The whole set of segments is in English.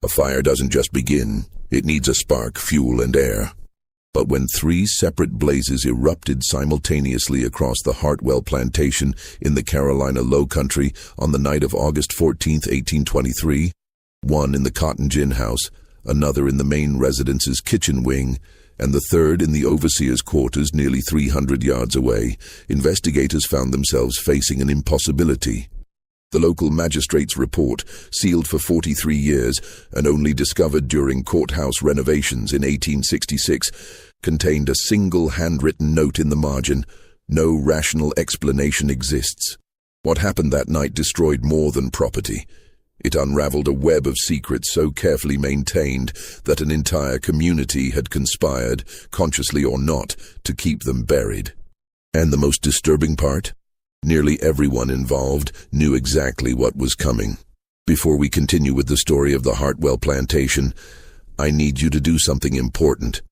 A fire doesn't just begin, it needs a spark, fuel, and air. But when 3 separate blazes erupted simultaneously across the Hartwell Plantation in the Carolina Low Country on the night of August 14, 1823, one in the cotton gin house, another in the main residence's kitchen wing, and the third in the overseer's quarters nearly 300 yards away, investigators found themselves facing an impossibility. The local magistrate's report, sealed for 43 years and only discovered during courthouse renovations in 1866, contained a single handwritten note in the margin: "No rational explanation exists." What happened that night destroyed more than property. It unraveled a web of secrets so carefully maintained that an entire community had conspired, consciously or not, to keep them buried. And the most disturbing part? Nearly everyone involved knew exactly what was coming. Before we continue with the story of the Hartwell Plantation, I need you to do something important.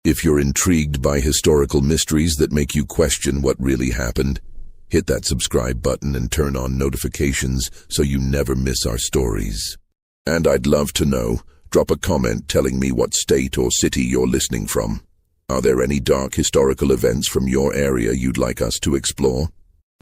If you're intrigued by historical mysteries that make you question what really happened, hit that subscribe button and turn on notifications so you never miss our stories. And I'd love to know, drop a comment telling me what state or city you're listening from. Are there any dark historical events from your area you'd like us to explore?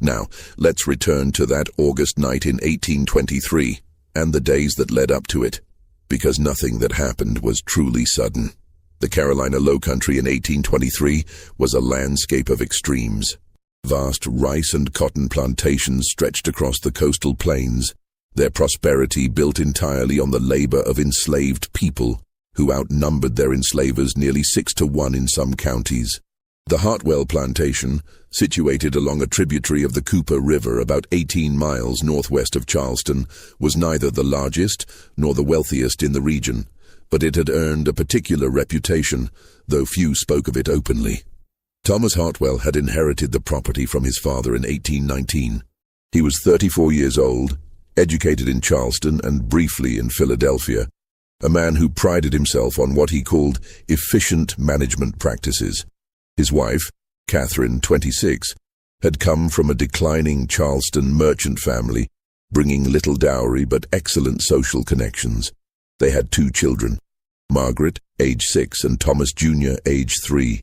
Now, let's return to that August night in 1823 and the days that led up to it, because nothing that happened was truly sudden. The Carolina Low Country in 1823 was a landscape of extremes. Vast rice and cotton plantations stretched across the coastal plains, their prosperity built entirely on the labor of enslaved people, who outnumbered their enslavers nearly 6 to 1 in some counties. The Hartwell Plantation, situated along a tributary of the Cooper River about 18 miles northwest of Charleston, was neither the largest nor the wealthiest in the region, but it had earned a particular reputation, though few spoke of it openly. Thomas Hartwell had inherited the property from his father in 1819. He was 34 years old, educated in Charleston and briefly in Philadelphia, a man who prided himself on what he called efficient management practices. His wife, Catherine, 26, had come from a declining Charleston merchant family, bringing little dowry but excellent social connections. They had 2 children, Margaret, age 6, and Thomas Jr., age 3.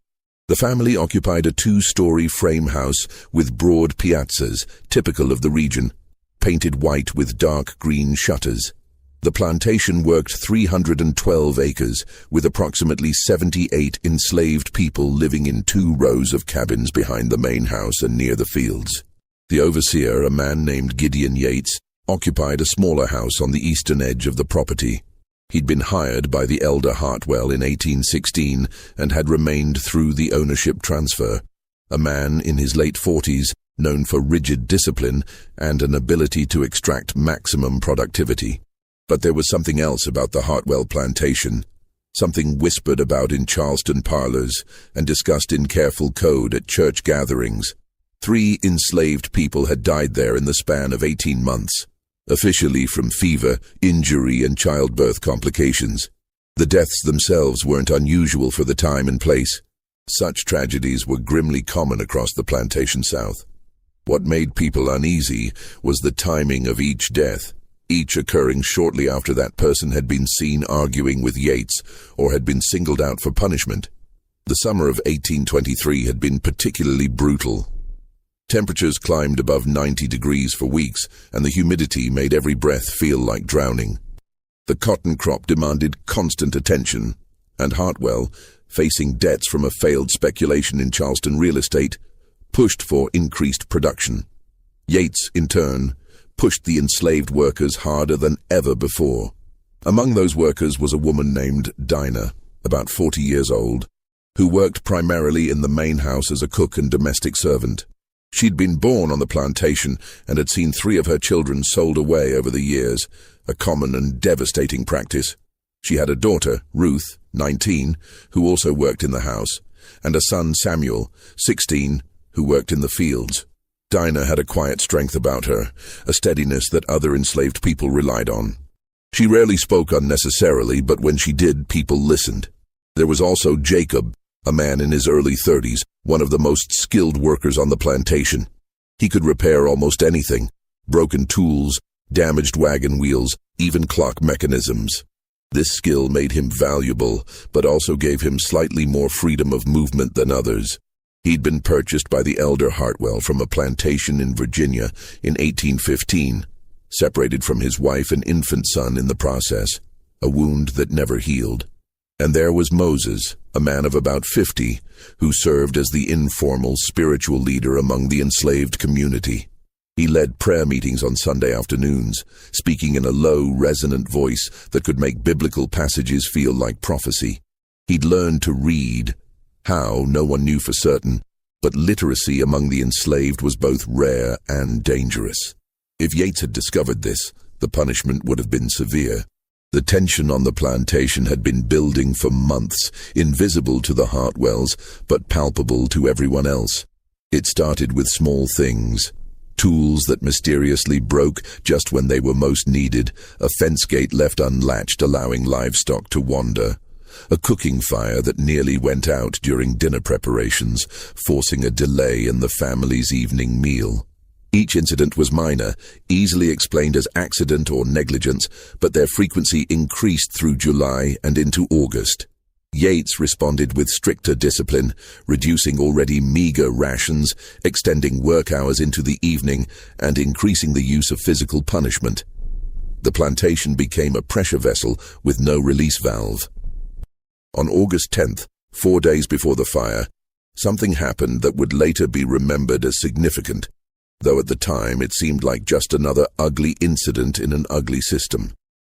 The family occupied a 2-story frame house with broad piazzas, typical of the region, painted white with dark green shutters. The plantation worked 312 acres, with approximately 78 enslaved people living in 2 rows of cabins behind the main house and near the fields. The overseer, a man named Gideon Yates, occupied a smaller house on the eastern edge of the property. He'd been hired by the elder Hartwell in 1816 and had remained through the ownership transfer. A man in his late 40s, known for rigid discipline and an ability to extract maximum productivity. But there was something else about the Hartwell Plantation, something whispered about in Charleston parlors and discussed in careful code at church gatherings. 3 enslaved people had died there in the span of 18 months, officially from fever, injury, and childbirth complications. The deaths themselves weren't unusual for the time and place. Such tragedies were grimly common across the plantation south. What made people uneasy was the timing of each death, each occurring shortly after that person had been seen arguing with Yates or had been singled out for punishment. The summer of 1823 had been particularly brutal. Temperatures climbed above 90 degrees for weeks, and the humidity made every breath feel like drowning. The cotton crop demanded constant attention, and Hartwell, facing debts from a failed speculation in Charleston real estate, pushed for increased production. Yates, in turn, pushed the enslaved workers harder than ever before. Among those workers was a woman named Dinah, about 40 years old, who worked primarily in the main house as a cook and domestic servant. She'd been born on the plantation and had seen 3 of her children sold away over the years, a common and devastating practice. She had a daughter, Ruth, 19, who also worked in the house, and a son, Samuel, 16, who worked in the fields. Dinah had a quiet strength about her, a steadiness that other enslaved people relied on. She rarely spoke unnecessarily, but when she did, people listened. There was also Jacob, a man in his early 30s, one of the most skilled workers on the plantation. He could repair almost anything: broken tools, damaged wagon wheels, even clock mechanisms. This skill made him valuable, but also gave him slightly more freedom of movement than others. He'd been purchased by the elder Hartwell from a plantation in Virginia in 1815, separated from his wife and infant son in the process, a wound that never healed. And there was Moses, a man of about 50, who served as the informal spiritual leader among the enslaved community. He led prayer meetings on Sunday afternoons, speaking in a low, resonant voice that could make biblical passages feel like prophecy. He'd learned to read. How, no one knew for certain, but literacy among the enslaved was both rare and dangerous. If Yates had discovered this, the punishment would have been severe. The tension on the plantation had been building for months, invisible to the Hartwells, but palpable to everyone else. It started with small things. Tools that mysteriously broke just when they were most needed, a fence gate left unlatched allowing livestock to wander, a cooking fire that nearly went out during dinner preparations, forcing a delay in the family's evening meal. Each incident was minor, easily explained as accident or negligence, but their frequency increased through July and into August. Yates responded with stricter discipline, reducing already meager rations, extending work hours into the evening, and increasing the use of physical punishment. The plantation became a pressure vessel with no release valve. On August 10th, 4 days before the fire, something happened that would later be remembered as significant, though at the time it seemed like just another ugly incident in an ugly system.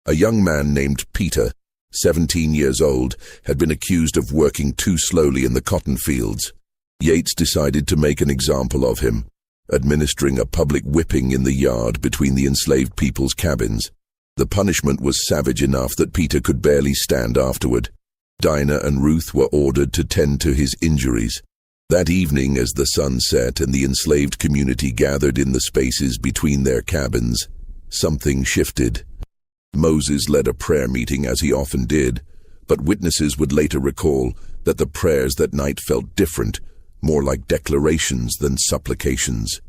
A young man named Peter, 17 years old, had been accused of working too slowly in the cotton fields. Yates decided to make an example of him, administering a public whipping in the yard between the enslaved people's cabins. The punishment was savage enough that Peter could barely stand afterward. Dinah and Ruth were ordered to tend to his injuries. That evening, as the sun set and the enslaved community gathered in the spaces between their cabins, something shifted. Moses led a prayer meeting as he often did, but witnesses would later recall that the prayers that night felt different, more like declarations than supplications.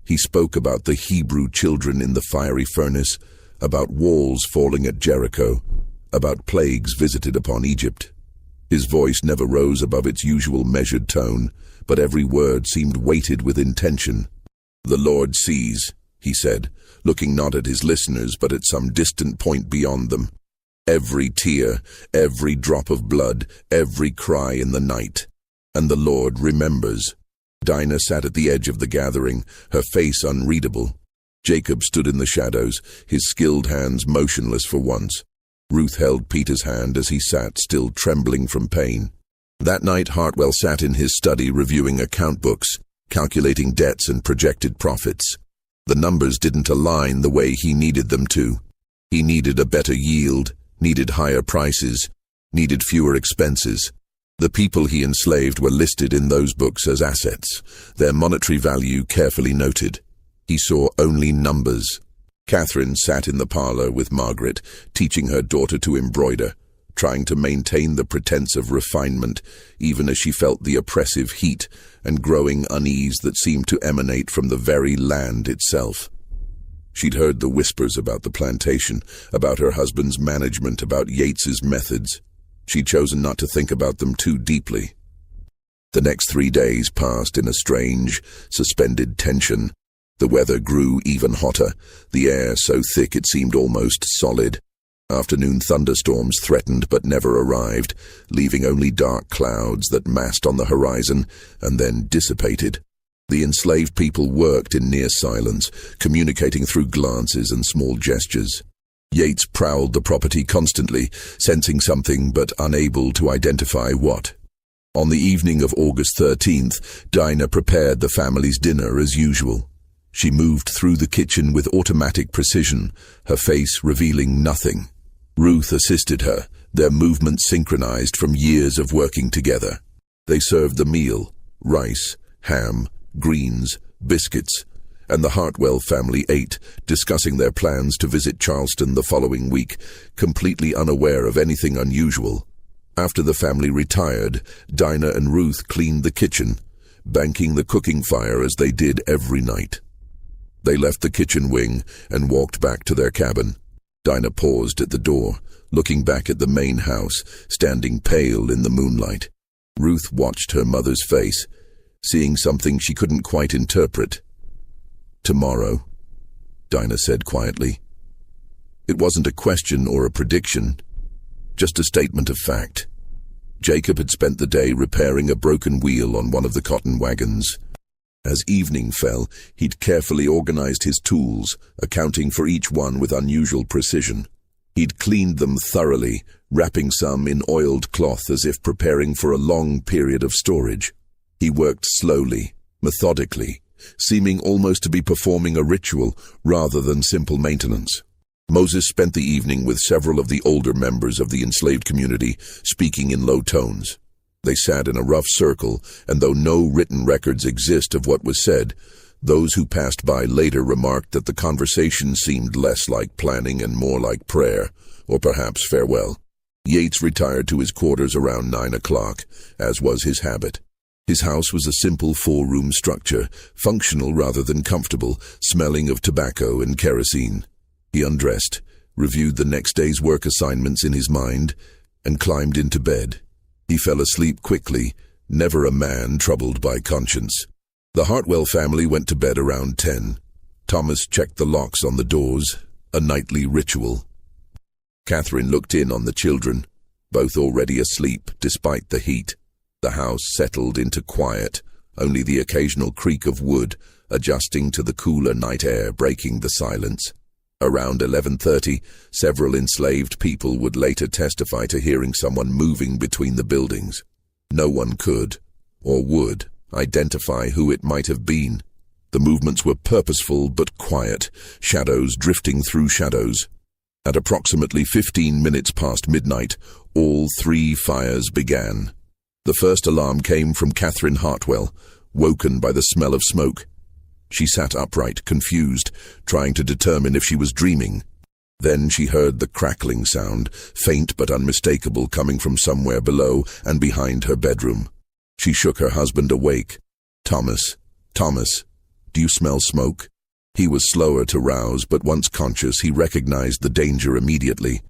He spoke about the Hebrew children in the fiery furnace, about walls falling at Jericho, about plagues visited upon Egypt. His voice never rose above its usual measured tone, but every word seemed weighted with intention. "The Lord sees," he said, looking not at his listeners but at some distant point beyond them. "Every tear, every drop of blood, every cry in the night. And the Lord remembers." Dinah sat at the edge of the gathering, her face unreadable. Jacob stood in the shadows, his skilled hands motionless for once. Ruth held Peter's hand as he sat, still trembling from pain. That night Hartwell sat in his study reviewing account books, calculating debts and projected profits. The numbers didn't align the way he needed them to. He needed a better yield, needed higher prices, needed fewer expenses. The people he enslaved were listed in those books as assets, their monetary value carefully noted. He saw only numbers. Catherine sat in the parlor with Margaret, teaching her daughter to embroider, trying to maintain the pretense of refinement, even as she felt the oppressive heat and growing unease that seemed to emanate from the very land itself. She'd heard the whispers about the plantation, about her husband's management, about Yates's methods. She'd chosen not to think about them too deeply. The next 3 days passed in a strange, suspended tension. The weather grew even hotter, the air so thick it seemed almost solid. Afternoon thunderstorms threatened but never arrived, leaving only dark clouds that massed on the horizon and then dissipated. The enslaved people worked in near silence, communicating through glances and small gestures. Yates prowled the property constantly, sensing something but unable to identify what. On the evening of August 13th, Dinah prepared the family's dinner as usual. She moved through the kitchen with automatic precision, her face revealing nothing. Ruth assisted her, their movements synchronized from years of working together. They served the meal, rice, ham, greens, biscuits, and the Hartwell family ate, discussing their plans to visit Charleston the following week, completely unaware of anything unusual. After the family retired, Dinah and Ruth cleaned the kitchen, banking the cooking fire as they did every night. They left the kitchen wing and walked back to their cabin. Dinah paused at the door, looking back at the main house, standing pale in the moonlight. Ruth watched her mother's face, seeing something she couldn't quite interpret. "Tomorrow," Dinah said quietly. It wasn't a question or a prediction, just a statement of fact. Jacob had spent the day repairing a broken wheel on one of the cotton wagons. As evening fell, he'd carefully organized his tools, accounting for each one with unusual precision. He'd cleaned them thoroughly, wrapping some in oiled cloth as if preparing for a long period of storage. He worked slowly, methodically, seeming almost to be performing a ritual rather than simple maintenance. Moses spent the evening with several of the older members of the enslaved community, speaking in low tones. They sat in a rough circle, and though no written records exist of what was said, those who passed by later remarked that the conversation seemed less like planning and more like prayer, or perhaps farewell. Yates retired to his quarters around 9 o'clock, as was his habit. His house was a simple 4-room structure, functional rather than comfortable, smelling of tobacco and kerosene. He undressed, reviewed the next day's work assignments in his mind, and climbed into bed. He fell asleep quickly, never a man troubled by conscience. The Hartwell family went to bed around 10. Thomas checked the locks on the doors, a nightly ritual. Catherine looked in on the children, both already asleep despite the heat. The house settled into quiet, only the occasional creak of wood adjusting to the cooler night air breaking the silence. Around 11:30, several enslaved people would later testify to hearing someone moving between the buildings. No one could, or would, identify who it might have been. The movements were purposeful but quiet, shadows drifting through shadows. At approximately 15 minutes past midnight, all 3 fires began. The first alarm came from Catherine Hartwell, woken by the smell of smoke. She sat upright, confused, trying to determine if she was dreaming. Then she heard the crackling sound, faint but unmistakable, coming from somewhere below and behind her bedroom. She shook her husband awake. Thomas, do you smell smoke?" He was slower to rouse, but once conscious, he recognized the danger immediately.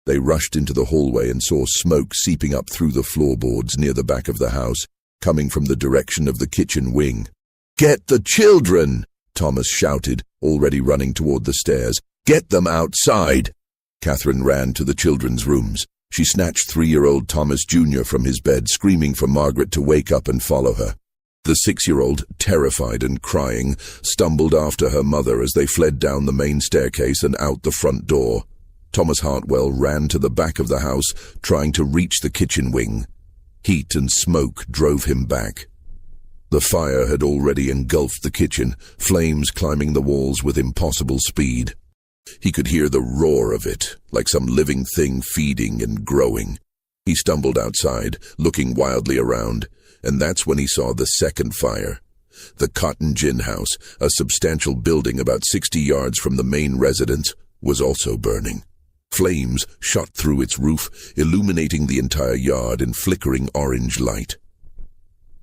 They rushed into the hallway and saw smoke seeping up through the floorboards near the back of the house, coming from the direction of the kitchen wing. "Get the children!" Thomas shouted, already running toward the stairs. "Get them outside!" Catherine ran to the children's rooms. She snatched 3-year-old Thomas Jr. from his bed, screaming for Margaret to wake up and follow her. The 6-year-old, terrified and crying, stumbled after her mother as they fled down the main staircase and out the front door. Thomas Hartwell ran to the back of the house, trying to reach the kitchen wing. Heat and smoke drove him back. The fire had already engulfed the kitchen, flames climbing the walls with impossible speed. He could hear the roar of it, like some living thing feeding and growing. He stumbled outside, looking wildly around, and that's when he saw the second fire. The cotton gin house, a substantial building about 60 yards from the main residence, was also burning. Flames shot through its roof, illuminating the entire yard in flickering orange light.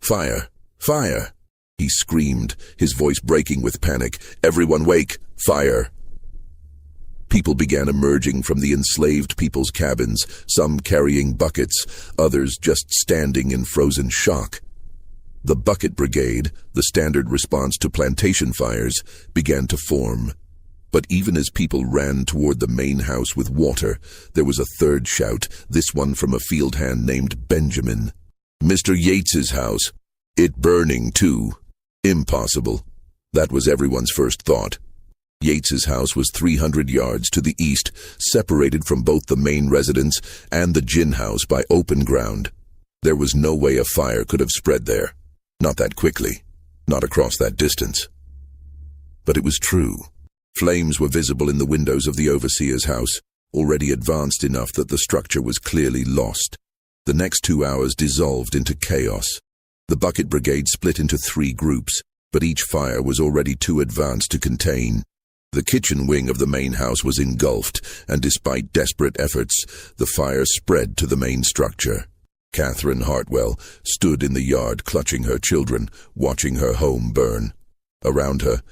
"Fire! Fire!" he screamed, his voice breaking with panic. "Everyone wake! Fire!" People began emerging from the enslaved people's cabins, some carrying buckets, others just standing in frozen shock. The bucket brigade, the standard response to plantation fires, began to form. But even as people ran toward the main house with water, there was a third shout, this one from a field hand named Benjamin. "Mr. Yates's house. It burning, too. Impossible." That was everyone's first thought. Yates's house was 300 yards to the east, separated from both the main residence and the gin house by open ground. There was no way a fire could have spread there. Not that quickly. Not across that distance. But it was true. Flames were visible in the windows of the overseer's house, already advanced enough that the structure was clearly lost. The next 2 hours dissolved into chaos. The bucket brigade split into 3 groups, but each fire was already too advanced to contain. The kitchen wing of the main house was engulfed, and despite desperate efforts, the fire spread to the main structure. Catherine Hartwell stood in the yard clutching her children, watching her home burn. Around her,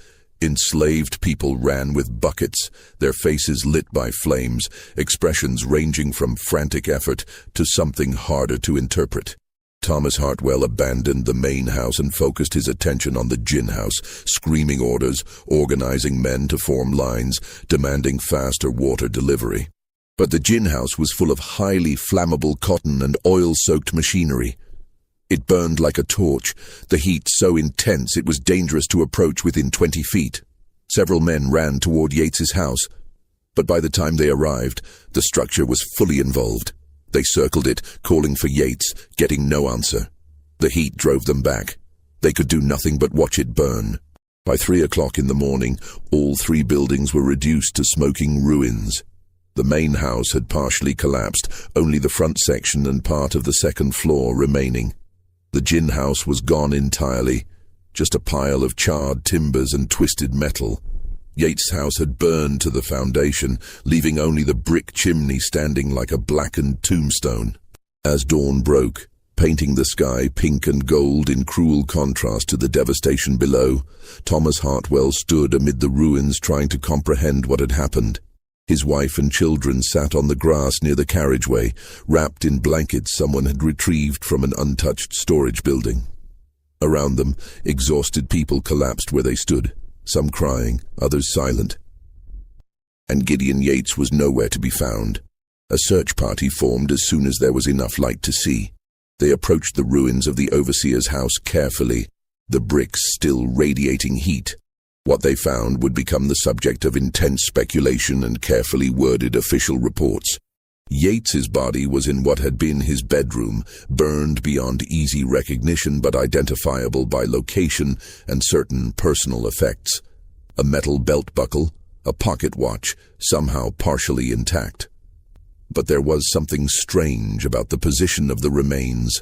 Enslaved people ran with buckets, their faces lit by flames, expressions ranging from frantic effort to something harder to interpret. Thomas Hartwell abandoned the main house and focused his attention on the gin house, screaming orders, organizing men to form lines, demanding faster water delivery. But the gin house was full of highly flammable cotton and oil-soaked machinery. It burned like a torch, the heat so intense it was dangerous to approach within 20 feet. Several men ran toward Yates's house, but by the time they arrived, the structure was fully involved. They circled it, calling for Yates, getting no answer. The heat drove them back. They could do nothing but watch it burn. By 3 o'clock in the morning, all 3 buildings were reduced to smoking ruins. The main house had partially collapsed, only the front section and part of the second floor remaining. The gin house was gone entirely, just a pile of charred timbers and twisted metal. Yates' house had burned to the foundation, leaving only the brick chimney standing like a blackened tombstone. As dawn broke, painting the sky pink and gold in cruel contrast to the devastation below, Thomas Hartwell stood amid the ruins trying to comprehend what had happened. His wife and children sat on the grass near the carriageway, wrapped in blankets someone had retrieved from an untouched storage building. Around them, exhausted people collapsed where they stood, some crying, others silent. And Gideon Yates was nowhere to be found. A search party formed as soon as there was enough light to see. They approached the ruins of the overseer's house carefully, the bricks still radiating heat. What they found would become the subject of intense speculation and carefully worded official reports. Yates's body was in what had been his bedroom, burned beyond easy recognition but identifiable by location and certain personal effects. A metal belt buckle, a pocket watch, somehow partially intact. But there was something strange about the position of the remains.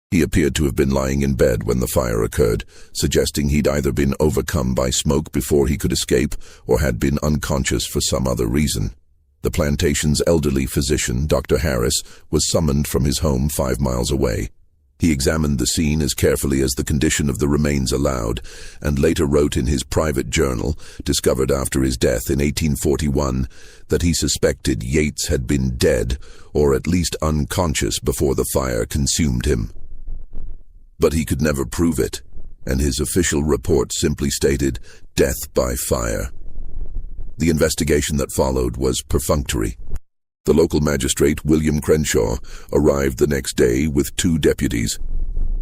He appeared to have been lying in bed when the fire occurred, suggesting he'd either been overcome by smoke before he could escape or had been unconscious for some other reason. The plantation's elderly physician, Dr. Harris, was summoned from his home 5 miles away. He examined the scene as carefully as the condition of the remains allowed, and later wrote in his private journal, discovered after his death in 1841, that he suspected Yates had been dead, or at least unconscious before the fire consumed him. But he could never prove it, and his official report simply stated, "Death by fire." The investigation that followed was perfunctory. The local magistrate, William Crenshaw, arrived the next day with 2 deputies.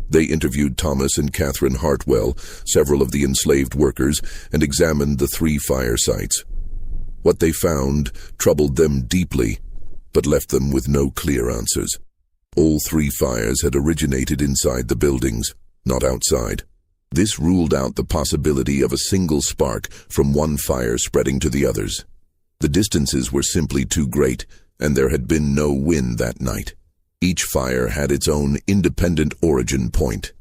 They interviewed Thomas and Catherine Hartwell, several of the enslaved workers, and examined the 3 fire sites. What they found troubled them deeply, but left them with no clear answers. All 3 fires had originated inside the buildings, not outside. This ruled out the possibility of a single spark from one fire spreading to the others. The distances were simply too great, and there had been no wind that night. Each fire had its own independent origin point.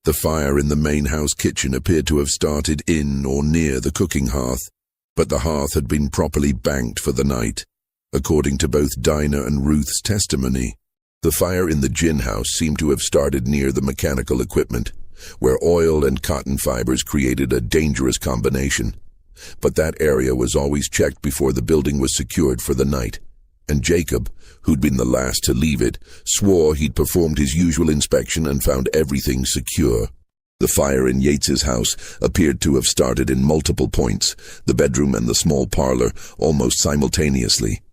The fire in the main house kitchen appeared to have started in or near the cooking hearth, but the hearth had been properly banked for the night. According to both Dinah and Ruth's testimony, the fire in the gin house seemed to have started near the mechanical equipment, where oil and cotton fibers created a dangerous combination. But that area was always checked before the building was secured for the night, and Jacob, who'd been the last to leave it, swore he'd performed his usual inspection and found everything secure. The fire in Yates's house appeared to have started in multiple points, the bedroom and the small parlor, almost simultaneously.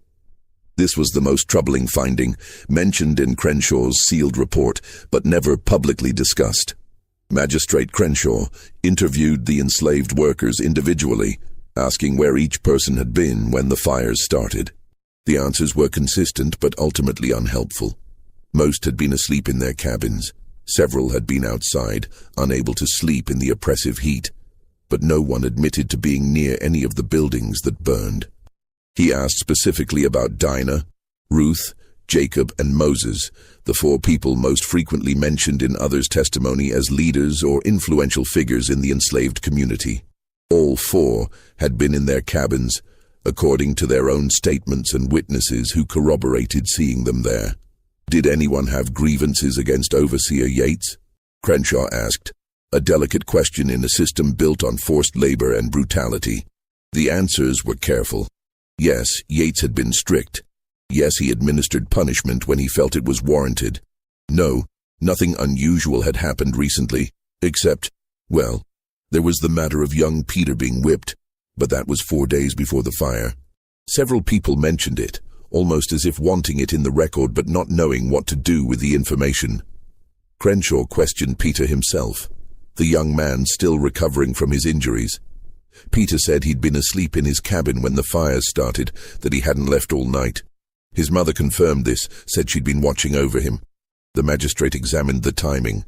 This was the most troubling finding, mentioned in Crenshaw's sealed report, but never publicly discussed. Magistrate Crenshaw interviewed the enslaved workers individually, asking where each person had been when the fires started. The answers were consistent but ultimately unhelpful. Most had been asleep in their cabins. Several had been outside, unable to sleep in the oppressive heat, but no one admitted to being near any of the buildings that burned. He asked specifically about Dinah, Ruth, Jacob, and Moses, the 4 people most frequently mentioned in others' testimony as leaders or influential figures in the enslaved community. All 4 had been in their cabins, according to their own statements and witnesses who corroborated seeing them there. Did anyone have grievances against Overseer Yates? Crenshaw asked. A delicate question in a system built on forced labor and brutality. The answers were careful. Yes, Yates had been strict. Yes, he administered punishment when he felt it was warranted. No, nothing unusual had happened recently, except, well, there was the matter of young Peter being whipped, but that was 4 days before the fire. Several people mentioned it, almost as if wanting it in the record but not knowing what to do with the information. Crenshaw questioned Peter himself, the young man still recovering from his injuries. Peter said he'd been asleep in his cabin when the fires started, that he hadn't left all night. His mother confirmed this, said she'd been watching over him. The magistrate examined the timing.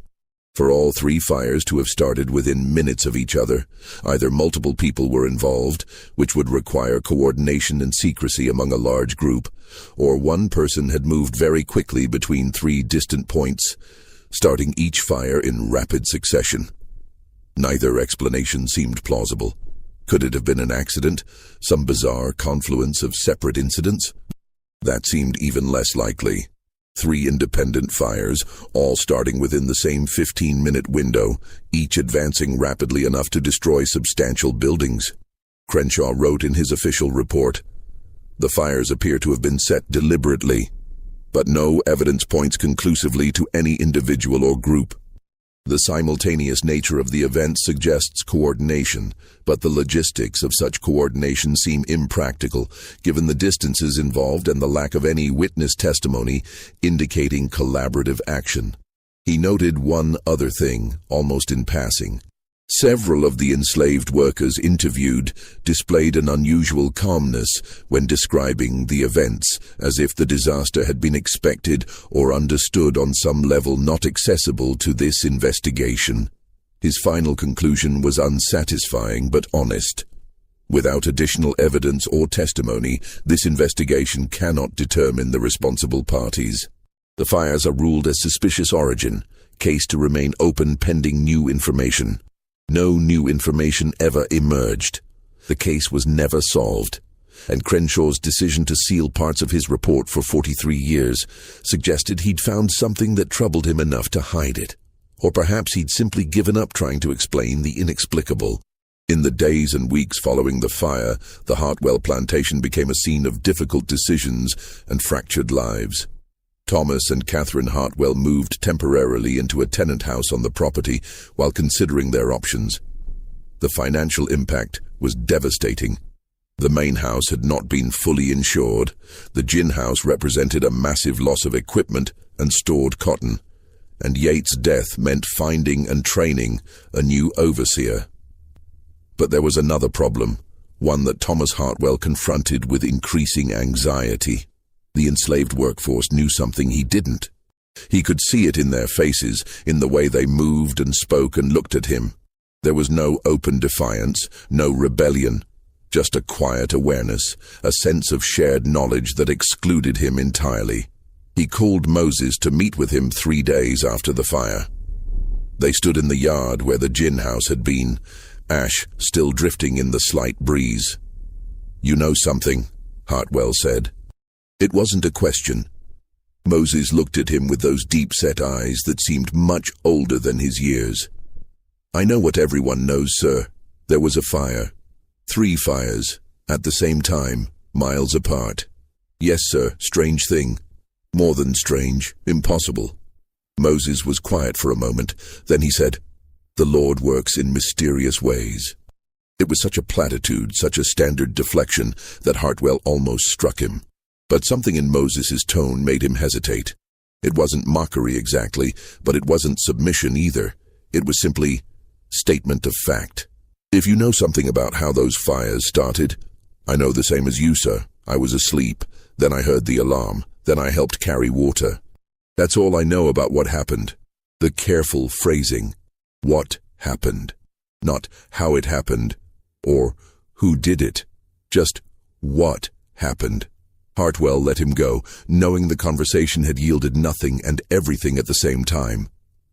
For all 3 fires to have started within minutes of each other, either multiple people were involved, which would require coordination and secrecy among a large group, or one person had moved very quickly between 3 distant points, starting each fire in rapid succession. Neither explanation seemed plausible. Could it have been an accident, some bizarre confluence of separate incidents? That seemed even less likely. 3 independent fires, all starting within the same 15-minute window, each advancing rapidly enough to destroy substantial buildings. Crenshaw wrote in his official report, "The fires appear to have been set deliberately, but no evidence points conclusively to any individual or group. The simultaneous nature of the event suggests coordination, but the logistics of such coordination seem impractical, given the distances involved and the lack of any witness testimony indicating collaborative action." He noted one other thing, almost in passing. Several of the enslaved workers interviewed displayed an unusual calmness when describing the events, as if the disaster had been expected or understood on some level not accessible to this investigation. His final conclusion was unsatisfying but honest. Without additional evidence or testimony, this investigation cannot determine the responsible parties. The fires are ruled as suspicious origin, case to remain open pending new information. No new information ever emerged. The case was never solved, and Crenshaw's decision to seal parts of his report for 43 years suggested he'd found something that troubled him enough to hide it. Or perhaps he'd simply given up trying to explain the inexplicable. In the days and weeks following the fire, the Hartwell plantation became a scene of difficult decisions and fractured lives. Thomas and Catherine Hartwell moved temporarily into a tenant house on the property while considering their options. The financial impact was devastating. The main house had not been fully insured. The gin house represented a massive loss of equipment and stored cotton. And Yates' death meant finding and training a new overseer. But there was another problem, one that Thomas Hartwell confronted with increasing anxiety. The enslaved workforce knew something he didn't. He could see it in their faces, in the way they moved and spoke and looked at him. There was no open defiance, no rebellion, just a quiet awareness, a sense of shared knowledge that excluded him entirely. He called Moses to meet with him 3 days after the fire. They stood in the yard where the gin house had been, ash still drifting in the slight breeze. "You know something," Hartwell said. It wasn't a question. Moses looked at him with those deep-set eyes that seemed much older than his years. "I know what everyone knows, sir. There was a fire. 3 fires, at the same time, miles apart. Yes, sir, strange thing. More than strange, impossible." Moses was quiet for a moment. Then he said, "The Lord works in mysterious ways." It was such a platitude, such a standard deflection, that Hartwell almost struck him. But something in Moses's tone made him hesitate. It wasn't mockery exactly, but it wasn't submission either. It was simply statement of fact. "If you know something about how those fires started, I know the same as you, sir. I was asleep. Then I heard the alarm. Then I helped carry water. That's all I know about what happened." The careful phrasing. What happened. Not how it happened, or who did it. Just what happened. Hartwell let him go, knowing the conversation had yielded nothing and everything at the same time.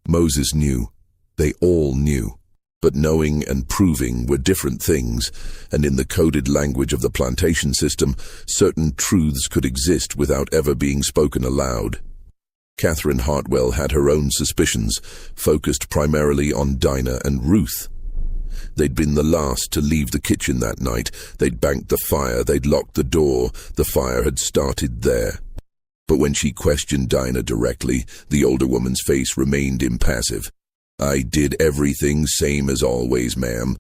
Moses knew. They all knew. But knowing and proving were different things, and in the coded language of the plantation system, certain truths could exist without ever being spoken aloud. Catherine Hartwell had her own suspicions, focused primarily on Dinah and Ruth. They'd been the last to leave the kitchen that night. They'd banked the fire, they'd locked the door. The fire had started there. But when she questioned Dinah directly, the older woman's face remained impassive. "I did everything same as always, ma'am.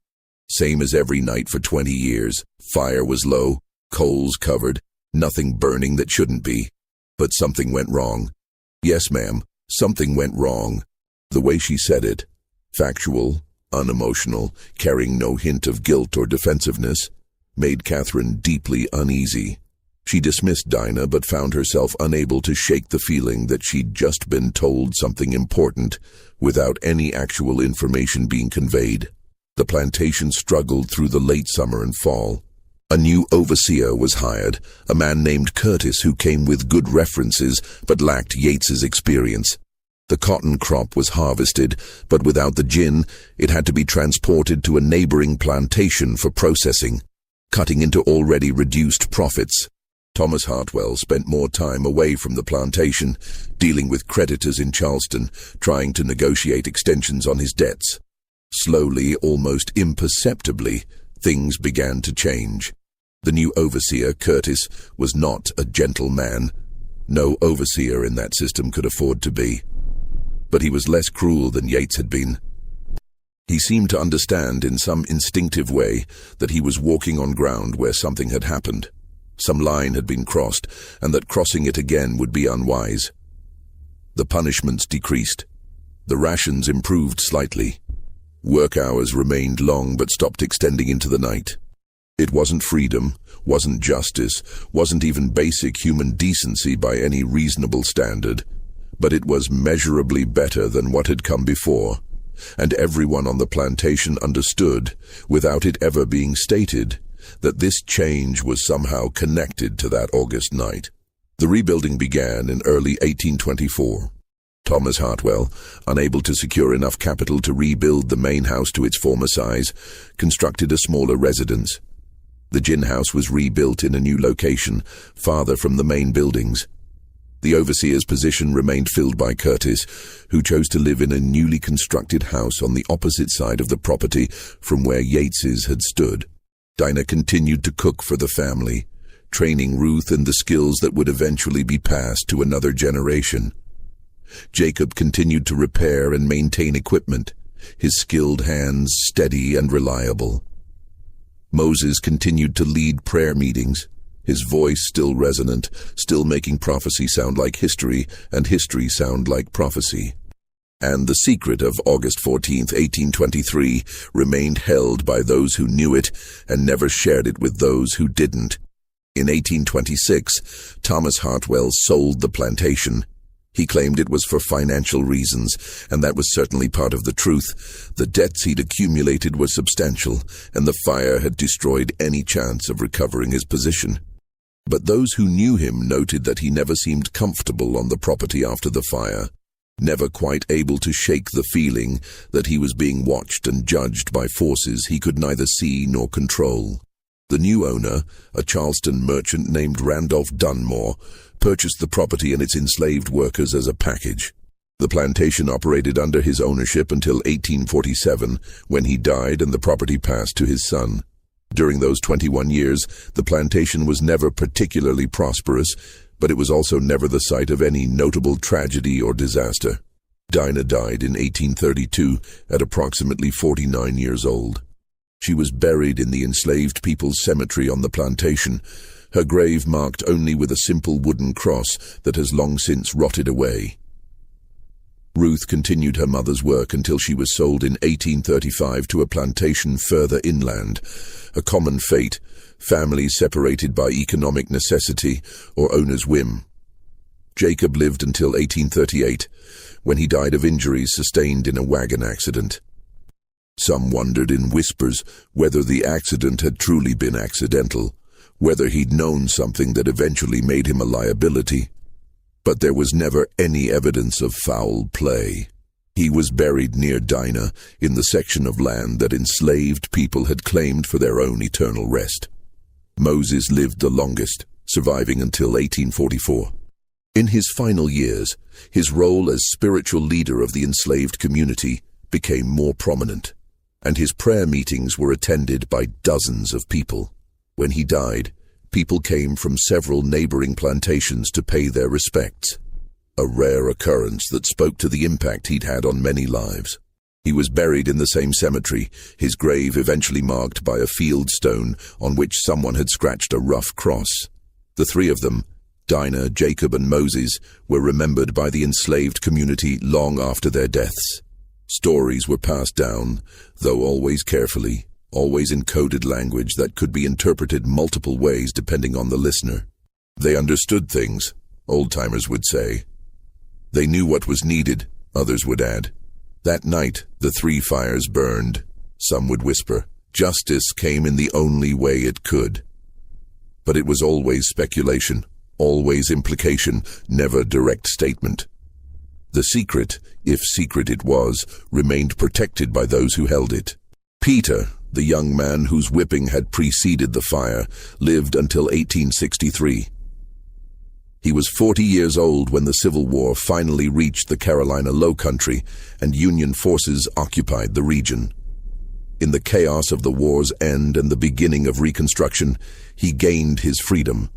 Same as every night for 20 years. Fire was low, coals covered, nothing burning that shouldn't be. But something went wrong. Yes, ma'am, something went wrong." The way she said it, factual, unemotional, carrying no hint of guilt or defensiveness, made Catherine deeply uneasy. She dismissed Dinah but found herself unable to shake the feeling that she'd just been told something important without any actual information being conveyed. The plantation struggled through the late summer and fall. A new overseer was hired, a man named Curtis who came with good references but lacked Yates's experience. The cotton crop was harvested, but without the gin, it had to be transported to a neighboring plantation for processing, cutting into already reduced profits. Thomas Hartwell spent more time away from the plantation, dealing with creditors in Charleston, trying to negotiate extensions on his debts. Slowly, almost imperceptibly, things began to change. The new overseer, Curtis, was not a gentle man. No overseer in that system could afford to be. But he was less cruel than Yates had been. He seemed to understand in some instinctive way that he was walking on ground where something had happened. Some line had been crossed, and that crossing it again would be unwise. The punishments decreased. The rations improved slightly. Work hours remained long but stopped extending into the night. It wasn't freedom, wasn't justice, wasn't even basic human decency by any reasonable standard, but it was measurably better than what had come before, and everyone on the plantation understood, without it ever being stated, that this change was somehow connected to that August night. The rebuilding began in early 1824. Thomas Hartwell, unable to secure enough capital to rebuild the main house to its former size, constructed a smaller residence. The gin house was rebuilt in a new location, farther from the main buildings. The overseer's position remained filled by Curtis, who chose to live in a newly constructed house on the opposite side of the property from where Yates's had stood. Dinah continued to cook for the family, training Ruth in the skills that would eventually be passed to another generation. Jacob continued to repair and maintain equipment, his skilled hands steady and reliable. Moses continued to lead prayer meetings, his voice still resonant, still making prophecy sound like history and history sound like prophecy. And the secret of August 14th, 1823 remained held by those who knew it and never shared it with those who didn't. In 1826, Thomas Hartwell sold the plantation. He claimed it was for financial reasons, and that was certainly part of the truth. The debts he'd accumulated were substantial, and the fire had destroyed any chance of recovering his position. But those who knew him noted that he never seemed comfortable on the property after the fire, never quite able to shake the feeling that he was being watched and judged by forces he could neither see nor control. The new owner, a Charleston merchant named Randolph Dunmore, purchased the property and its enslaved workers as a package. The plantation operated under his ownership until 1847, when he died and the property passed to his son. During those 21 years, the plantation was never particularly prosperous, but it was also never the site of any notable tragedy or disaster. Dinah died in 1832 at approximately 49 years old. She was buried in the enslaved people's cemetery on the plantation, her grave marked only with a simple wooden cross that has long since rotted away. Ruth continued her mother's work until she was sold in 1835 to a plantation further inland, a common fate, families separated by economic necessity or owner's whim. Jacob lived until 1838, when he died of injuries sustained in a wagon accident. Some wondered in whispers whether the accident had truly been accidental, whether he'd known something that eventually made him a liability. But there was never any evidence of foul play. He was buried near Dinah, in the section of land that enslaved people had claimed for their own eternal rest. Moses lived the longest, surviving until 1844. In his final years, his role as spiritual leader of the enslaved community became more prominent, and his prayer meetings were attended by dozens of people. When he died, people came from several neighboring plantations to pay their respects, a rare occurrence that spoke to the impact he'd had on many lives. He was buried in the same cemetery, his grave eventually marked by a field stone on which someone had scratched a rough cross. The three of them, Dinah, Jacob, and Moses, were remembered by the enslaved community long after their deaths. Stories were passed down, though always carefully, always in coded language that could be interpreted multiple ways depending on the listener. They understood things, old-timers would say. They knew what was needed, others would add. That night, the three fires burned. Some would whisper, justice came in the only way it could. But it was always speculation, always implication, never direct statement. The secret, if secret it was, remained protected by those who held it. Peter, the young man whose whipping had preceded the fire, lived until 1863. He was 40 years old when the Civil War finally reached the Carolina Low Country and Union forces occupied the region. In the chaos of the war's end and the beginning of Reconstruction, he gained his freedom.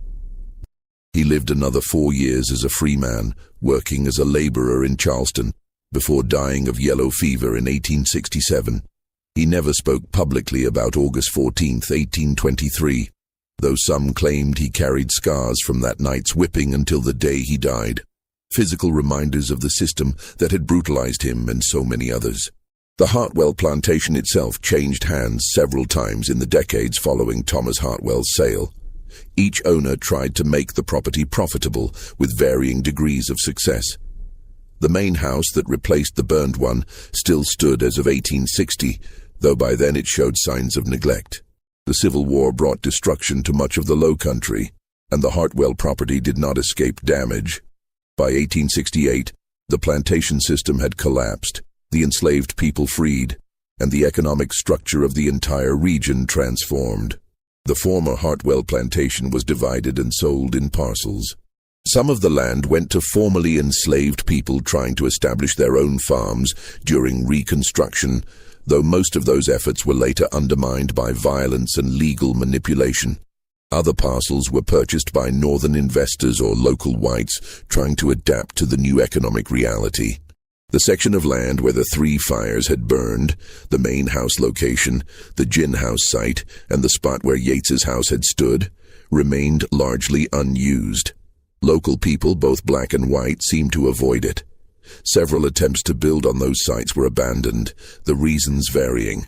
He lived another 4 years as a free man, working as a laborer in Charleston, before dying of yellow fever in 1867. He never spoke publicly about August 14, 1823, though some claimed he carried scars from that night's whipping until the day he died, physical reminders of the system that had brutalized him and so many others. The Hartwell plantation itself changed hands several times in the decades following Thomas Hartwell's sale. Each owner tried to make the property profitable with varying degrees of success. The main house that replaced the burned one still stood as of 1860, though by then it showed signs of neglect. The Civil War brought destruction to much of the Low Country, and the Hartwell property did not escape damage. By 1868, the plantation system had collapsed, the enslaved people freed, and the economic structure of the entire region transformed. The former Hartwell plantation was divided and sold in parcels. Some of the land went to formerly enslaved people trying to establish their own farms during Reconstruction, though most of those efforts were later undermined by violence and legal manipulation. Other parcels were purchased by northern investors or local whites trying to adapt to the new economic reality. The section of land where the three fires had burned, the main house location, the gin house site, and the spot where Yates's house had stood, remained largely unused. Local people, both black and white, seemed to avoid it. Several attempts to build on those sites were abandoned, the reasons varying.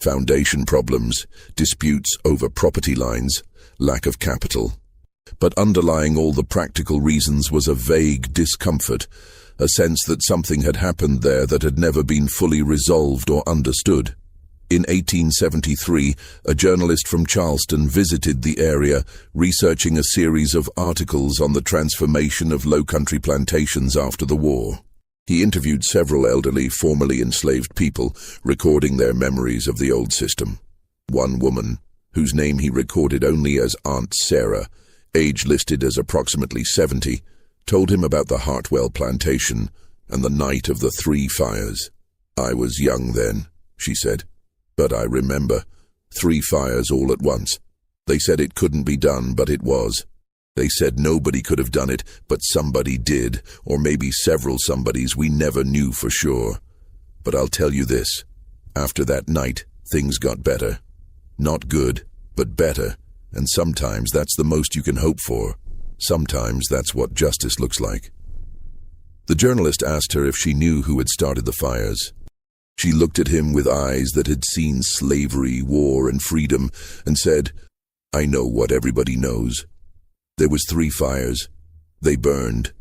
Foundation problems, disputes over property lines, lack of capital. But underlying all the practical reasons was a vague discomfort, a sense that something had happened there that had never been fully resolved or understood. In 1873, a journalist from Charleston visited the area, researching a series of articles on the transformation of low-country plantations after the war. He interviewed several elderly, formerly enslaved people, recording their memories of the old system. One woman, whose name he recorded only as Aunt Sarah, age listed as approximately 70, told him about the Hartwell plantation and the night of the three fires. "I was young then," she said, "but I remember. 3 fires all at once. They said it couldn't be done, but it was. They said nobody could have done it, but somebody did, or maybe several somebodies we never knew for sure. But I'll tell you this, after that night, things got better. Not good, but better, and sometimes that's the most you can hope for. Sometimes that's what justice looks like." The journalist asked her if she knew who had started the fires. She looked at him with eyes that had seen slavery, war, and freedom, and said, "I know what everybody knows. There was 3 fires. They burned,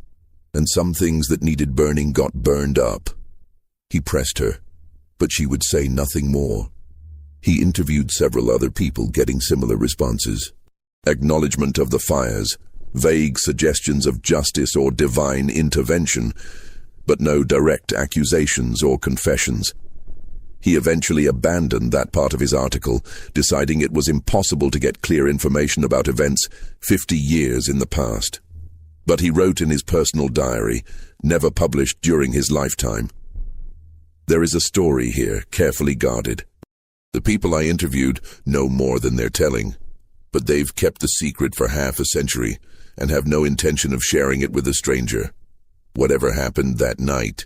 and some things that needed burning got burned up." He pressed her, but she would say nothing more. He interviewed several other people, getting similar responses. Acknowledgement of the fires, vague suggestions of justice or divine intervention, but no direct accusations or confessions. He eventually abandoned that part of his article, deciding it was impossible to get clear information about events 50 years in the past. But he wrote in his personal diary, never published during his lifetime. There is a story here, carefully guarded. The people I interviewed know more than they're telling, but they've kept the secret for half a century and have no intention of sharing it with a stranger. Whatever happened that night,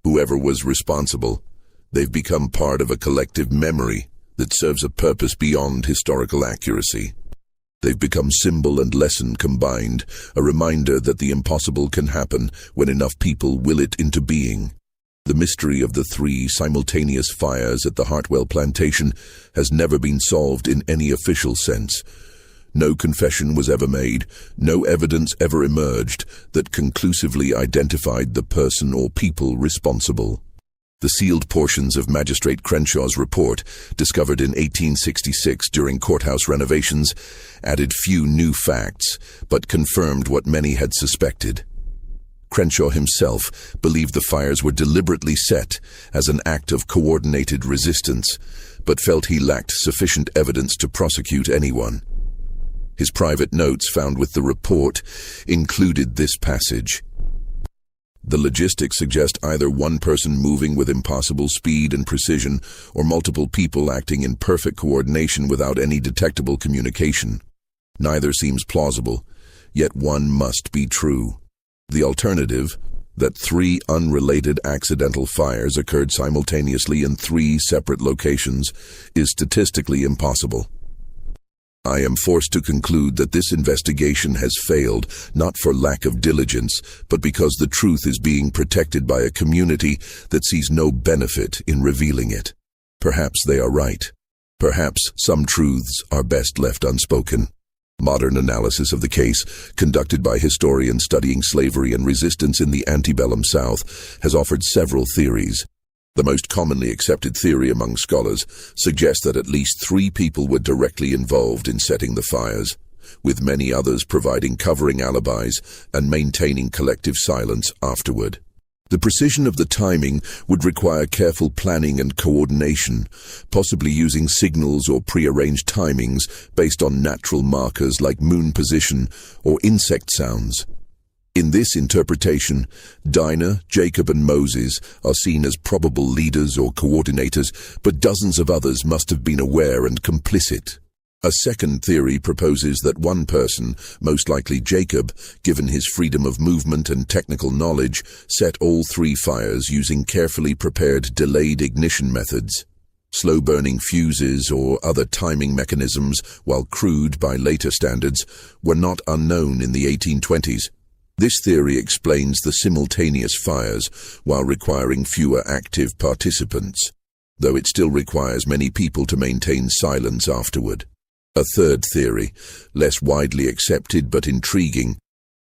whoever was responsible, they've become part of a collective memory that serves a purpose beyond historical accuracy. They've become symbol and lesson combined, a reminder that the impossible can happen when enough people will it into being. The mystery of the 3 simultaneous fires at the Hartwell Plantation has never been solved in any official sense. No confession was ever made, no evidence ever emerged that conclusively identified the person or people responsible. The sealed portions of Magistrate Crenshaw's report, discovered in 1866 during courthouse renovations, added few new facts, but confirmed what many had suspected. Crenshaw himself believed the fires were deliberately set as an act of coordinated resistance, but felt he lacked sufficient evidence to prosecute anyone. His private notes found with the report included this passage. The logistics suggest either one person moving with impossible speed and precision, or multiple people acting in perfect coordination without any detectable communication. Neither seems plausible, yet one must be true. The alternative, that 3 unrelated accidental fires occurred simultaneously in 3 separate locations, is statistically impossible. I am forced to conclude that this investigation has failed, not for lack of diligence, but because the truth is being protected by a community that sees no benefit in revealing it. Perhaps they are right. Perhaps some truths are best left unspoken. Modern analysis of the case, conducted by historians studying slavery and resistance in the antebellum South, has offered several theories. The most commonly accepted theory among scholars suggests that at least 3 people were directly involved in setting the fires, with many others providing covering alibis and maintaining collective silence afterward. The precision of the timing would require careful planning and coordination, possibly using signals or prearranged timings based on natural markers like moon position or insect sounds. In this interpretation, Dinah, Jacob, and Moses are seen as probable leaders or coordinators, but dozens of others must have been aware and complicit. A second theory proposes that one person, most likely Jacob, given his freedom of movement and technical knowledge, set all 3 fires using carefully prepared delayed ignition methods. Slow-burning fuses or other timing mechanisms, while crude by later standards, were not unknown in the 1820s. This theory explains the simultaneous fires while requiring fewer active participants, though it still requires many people to maintain silence afterward. A third theory, less widely accepted but intriguing,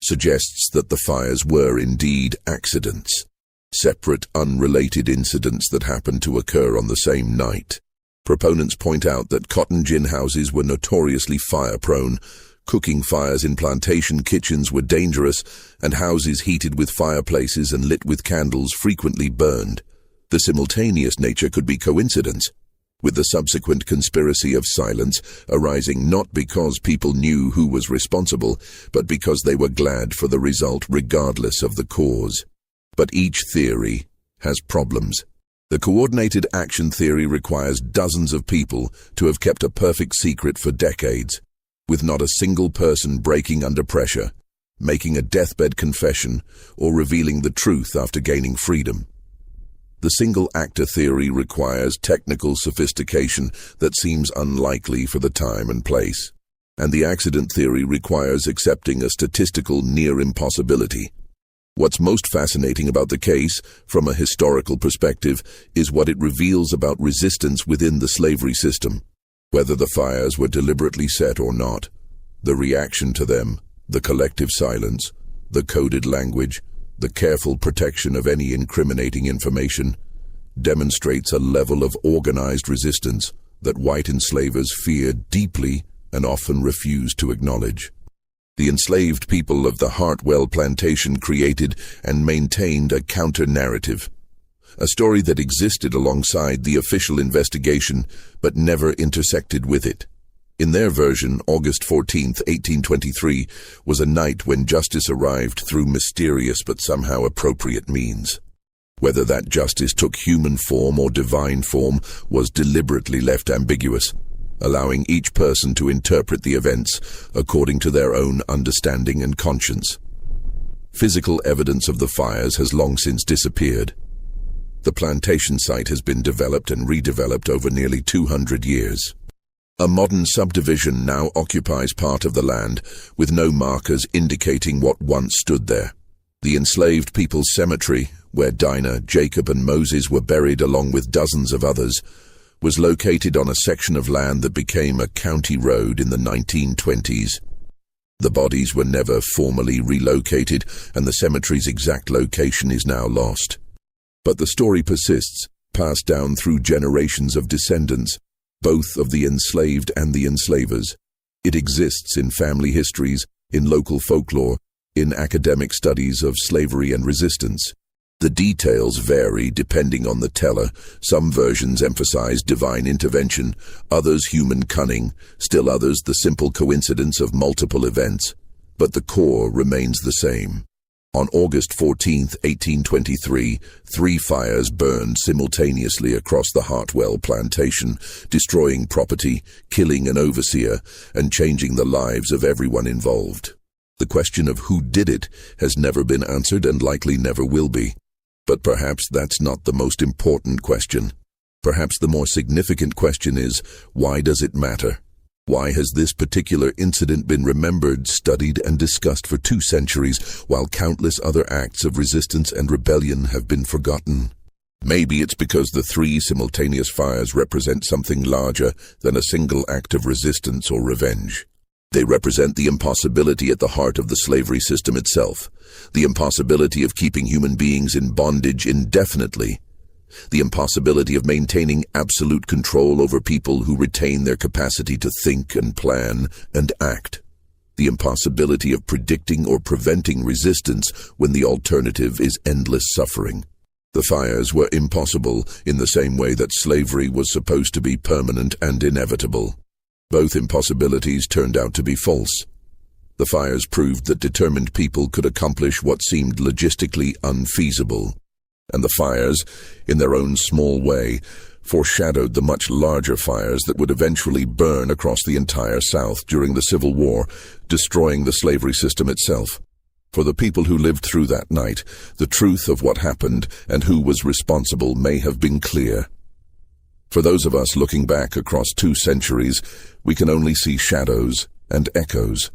suggests that the fires were indeed accidents, separate, unrelated incidents that happened to occur on the same night. Proponents point out that cotton gin houses were notoriously fire-prone. Cooking fires in plantation kitchens were dangerous, and houses heated with fireplaces and lit with candles frequently burned. The simultaneous nature could be coincidence, with the subsequent conspiracy of silence arising not because people knew who was responsible, but because they were glad for the result regardless of the cause. But each theory has problems. The coordinated action theory requires dozens of people to have kept a perfect secret for decades, with not a single person breaking under pressure, making a deathbed confession, or revealing the truth after gaining freedom. The single-actor theory requires technical sophistication that seems unlikely for the time and place, and the accident theory requires accepting a statistical near-impossibility. What's most fascinating about the case, from a historical perspective, is what it reveals about resistance within the slavery system. Whether the fires were deliberately set or not, the reaction to them, the collective silence, the coded language, the careful protection of any incriminating information, demonstrates a level of organized resistance that white enslavers feared deeply and often refused to acknowledge. The enslaved people of the Hartwell Plantation created and maintained a counter-narrative, a story that existed alongside the official investigation but never intersected with it. In their version, August 14, 1823, was a night when justice arrived through mysterious but somehow appropriate means. Whether that justice took human form or divine form was deliberately left ambiguous, allowing each person to interpret the events according to their own understanding and conscience. Physical evidence of the fires has long since disappeared. The plantation site has been developed and redeveloped over nearly 200 years. A modern subdivision now occupies part of the land, with no markers indicating what once stood there. The enslaved people's cemetery, where Dinah, Jacob, and Moses were buried along with dozens of others, was located on a section of land that became a county road in the 1920s. The bodies were never formally relocated, and the cemetery's exact location is now lost. But the story persists, passed down through generations of descendants, both of the enslaved and the enslavers. It exists in family histories, in local folklore, in academic studies of slavery and resistance. The details vary depending on the teller. Some versions emphasize divine intervention, others human cunning, still others the simple coincidence of multiple events. But the core remains the same. On August 14, 1823, 3 fires burned simultaneously across the Hartwell plantation, destroying property, killing an overseer, and changing the lives of everyone involved. The question of who did it has never been answered and likely never will be. But perhaps that's not the most important question. Perhaps the more significant question is, why does it matter? Why has this particular incident been remembered, studied, and discussed for 2 centuries, while countless other acts of resistance and rebellion have been forgotten? Maybe it's because the 3 simultaneous fires represent something larger than a single act of resistance or revenge. They represent the impossibility at the heart of the slavery system itself, the impossibility of keeping human beings in bondage indefinitely, the impossibility of maintaining absolute control over people who retain their capacity to think and plan and act, the impossibility of predicting or preventing resistance when the alternative is endless suffering. The fires were impossible in the same way that slavery was supposed to be permanent and inevitable. Both impossibilities turned out to be false. The fires proved that determined people could accomplish what seemed logistically unfeasible. And the fires, in their own small way, foreshadowed the much larger fires that would eventually burn across the entire South during the Civil War, destroying the slavery system itself. For the people who lived through that night, the truth of what happened and who was responsible may have been clear. For those of us looking back across 2 centuries, we can only see shadows and echoes.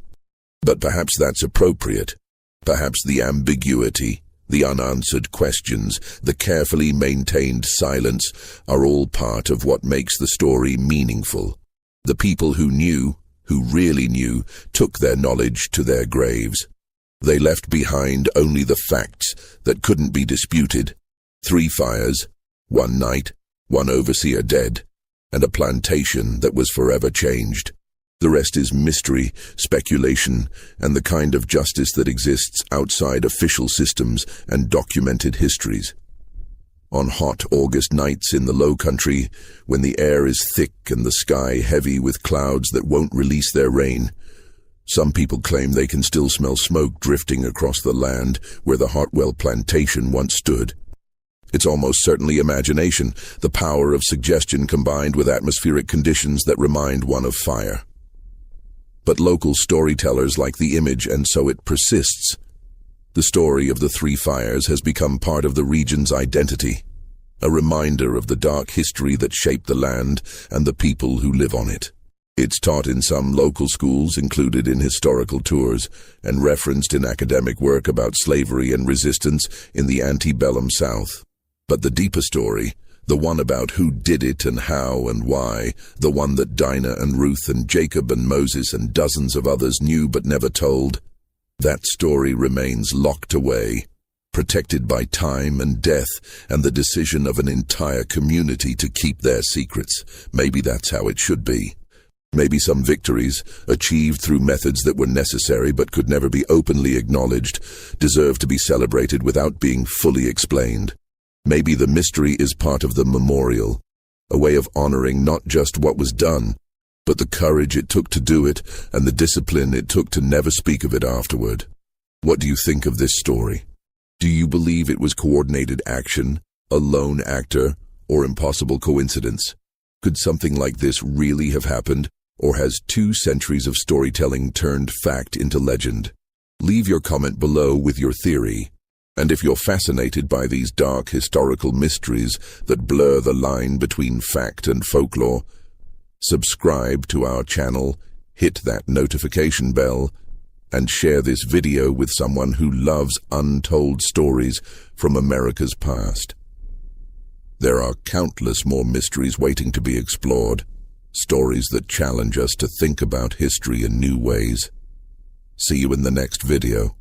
But perhaps that's appropriate. Perhaps the ambiguity, the unanswered questions, the carefully maintained silence are all part of what makes the story meaningful. The people who knew, who really knew, took their knowledge to their graves. They left behind only the facts that couldn't be disputed. 3 fires, 1 night, 1 overseer dead, and a plantation that was forever changed. The rest is mystery, speculation, and the kind of justice that exists outside official systems and documented histories. On hot August nights in the Low Country, when the air is thick and the sky heavy with clouds that won't release their rain, some people claim they can still smell smoke drifting across the land where the Hartwell plantation once stood. It's almost certainly imagination, the power of suggestion combined with atmospheric conditions that remind one of fire. But local storytellers like the image, and so it persists. The story of the 3 fires has become part of the region's identity, a reminder of the dark history that shaped the land and the people who live on it. It's taught in some local schools, included in historical tours, and referenced in academic work about slavery and resistance in the antebellum South. But the deeper story, the one about who did it and how and why, the one that Dinah and Ruth and Jacob and Moses and dozens of others knew but never told, that story remains locked away, protected by time and death and the decision of an entire community to keep their secrets. Maybe that's how it should be. Maybe some victories, achieved through methods that were necessary but could never be openly acknowledged, deserve to be celebrated without being fully explained. Maybe the mystery is part of the memorial, a way of honoring not just what was done, but the courage it took to do it and the discipline it took to never speak of it afterward. What do you think of this story? Do you believe it was coordinated action, a lone actor, or impossible coincidence? Could something like this really have happened, or has 2 centuries of storytelling turned fact into legend? Leave your comment below with your theory. And if you're fascinated by these dark historical mysteries that blur the line between fact and folklore, subscribe to our channel, hit that notification bell, and share this video with someone who loves untold stories from America's past. There are countless more mysteries waiting to be explored, stories that challenge us to think about history in new ways. See you in the next video.